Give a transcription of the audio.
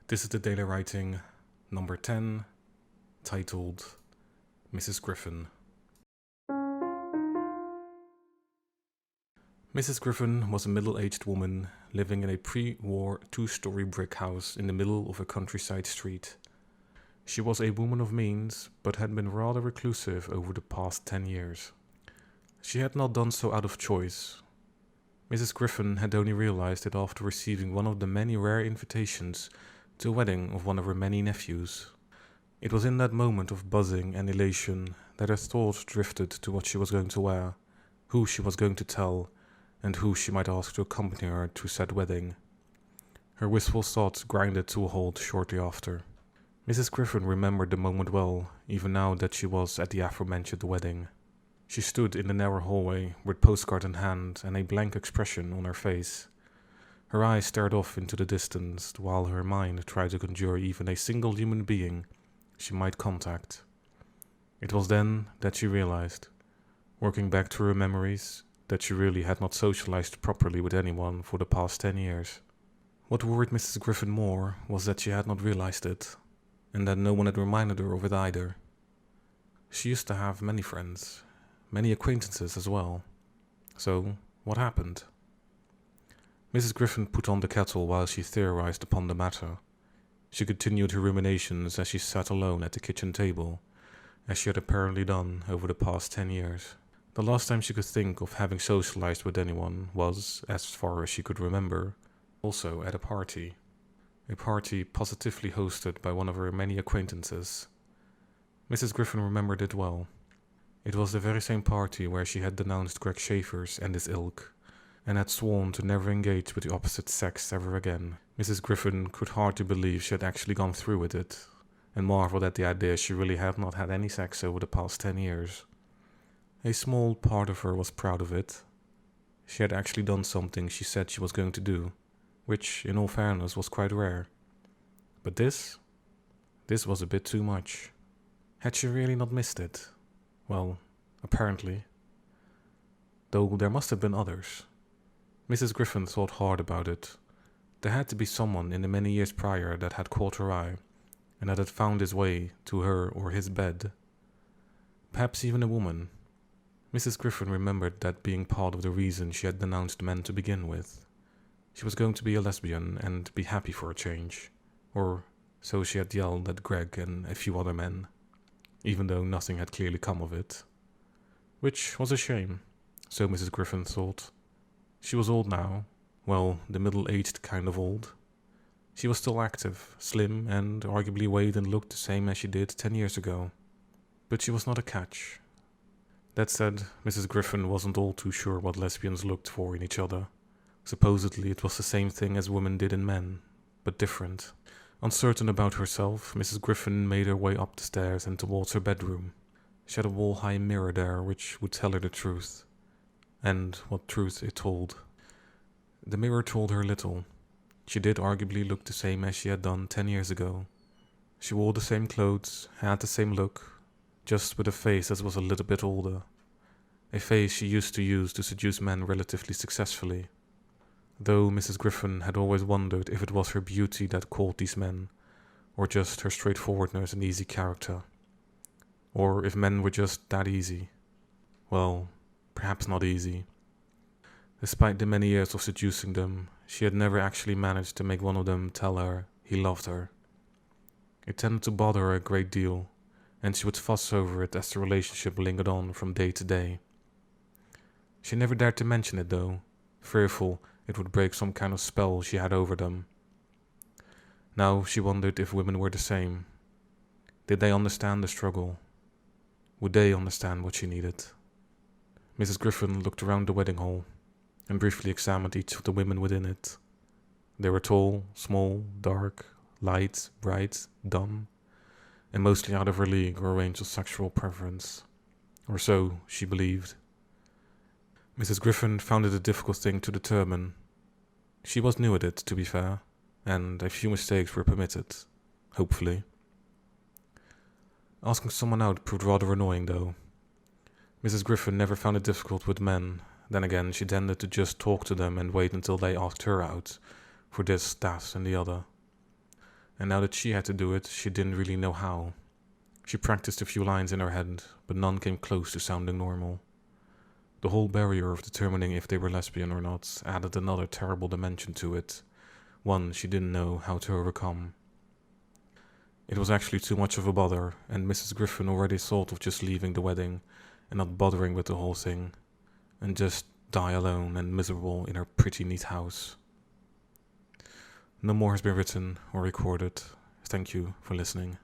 This is the daily writing number 10, titled Mrs. Griffen. Mrs. Griffen was a middle-aged woman living in a pre-war two-story brick house in the middle of a countryside street. She was a woman of means, but had been rather reclusive over the past 10 years. She had not done so out of choice. Mrs. Griffen had only realized it after receiving one of the many rare invitations to a wedding of one of her many nephews. It was in that moment of buzzing and elation that her thoughts drifted to what she was going to wear, who she was going to tell, and who she might ask to accompany her to said wedding. Her wistful thoughts grinded to a halt shortly after. Mrs. Griffen remembered the moment well, even now that she was at the aforementioned wedding. She stood in the narrow hallway with postcard in hand and a blank expression on her face. Her eyes stared off into the distance, while her mind tried to conjure even a single human being she might contact. It was then that she realized, working back through her memories, that she really had not socialized properly with anyone for the past 10 years. What worried Mrs. Griffen more was that she had not realized it, and that no one had reminded her of it either. She used to have many friends, many acquaintances as well. So, what happened? Mrs. Griffen put on the kettle while she theorized upon the matter. She continued her ruminations as she sat alone at the kitchen table, as she had apparently done over the past 10 years. The last time she could think of having socialized with anyone was, as far as she could remember, also at a party positively hosted by one of her many acquaintances. Mrs. Griffen remembered it well. It was the very same party where she had denounced Greg Schaefers and his ilk, and had sworn to never engage with the opposite sex ever again. Mrs. Griffen could hardly believe she had actually gone through with it, and marveled at the idea she really had not had any sex over the past 10 years. A small part of her was proud of it. She had actually done something she said she was going to do, which, in all fairness, was quite rare. But this was a bit too much. Had she really not missed it? Well, apparently. Though there must have been others. Mrs. Griffen thought hard about it. There had to be someone in the many years prior that had caught her eye, and that had found his way to her or his bed. Perhaps even a woman. Mrs. Griffen remembered that being part of the reason she had denounced men to begin with. She was going to be a lesbian and be happy for a change. Or so she had yelled at Greg and a few other men, even though nothing had clearly come of it. Which was a shame, so Mrs. Griffen thought. She was old now, well, the middle-aged kind of old. She was still active, slim, and arguably weighed and looked the same as she did 10 years ago. But she was not a catch. That said, Mrs. Griffen wasn't all too sure what lesbians looked for in each other. Supposedly it was the same thing as women did in men, but different. Uncertain about herself, Mrs. Griffen made her way up the stairs and towards her bedroom. She had a wall-high mirror there which would tell her the truth. And what truth it told. The mirror told her little. She did arguably look the same as she had done 10 years ago. She wore the same clothes, had the same look, just with a face that was a little bit older. A face she used to use to seduce men relatively successfully. Though Mrs. Griffen had always wondered if it was her beauty that called these men, or just her straightforwardness and easy character. Or if men were just that easy. Well, perhaps not easy. Despite the many years of seducing them, she had never actually managed to make one of them tell her he loved her. It tended to bother her a great deal, and she would fuss over it as the relationship lingered on from day to day. She never dared to mention it though, fearful it would break some kind of spell she had over them. Now she wondered if women were the same. Did they understand the struggle? Would they understand what she needed? Mrs. Griffen looked around the wedding hall and briefly examined each of the women within it. They were tall, small, dark, light, bright, dumb, and mostly out of her league or range of sexual preference. Or so she believed. Mrs. Griffen found it a difficult thing to determine. She was new at it, to be fair, and a few mistakes were permitted, hopefully. Asking someone out proved rather annoying, though. Mrs. Griffen never found it difficult with men. Then again, she tended to just talk to them and wait until they asked her out, for this, that, and the other. and now that she had to do it, she didn't really know how. She practiced a few lines in her head, but none came close to sounding normal. The whole barrier of determining if they were lesbian or not added another terrible dimension to it, one she didn't know how to overcome. It was actually too much of a bother, and Mrs. Griffen already thought of just leaving the wedding and not bothering with the whole thing, and just die alone and miserable in her pretty neat house. No more has been written or recorded. Thank you for listening.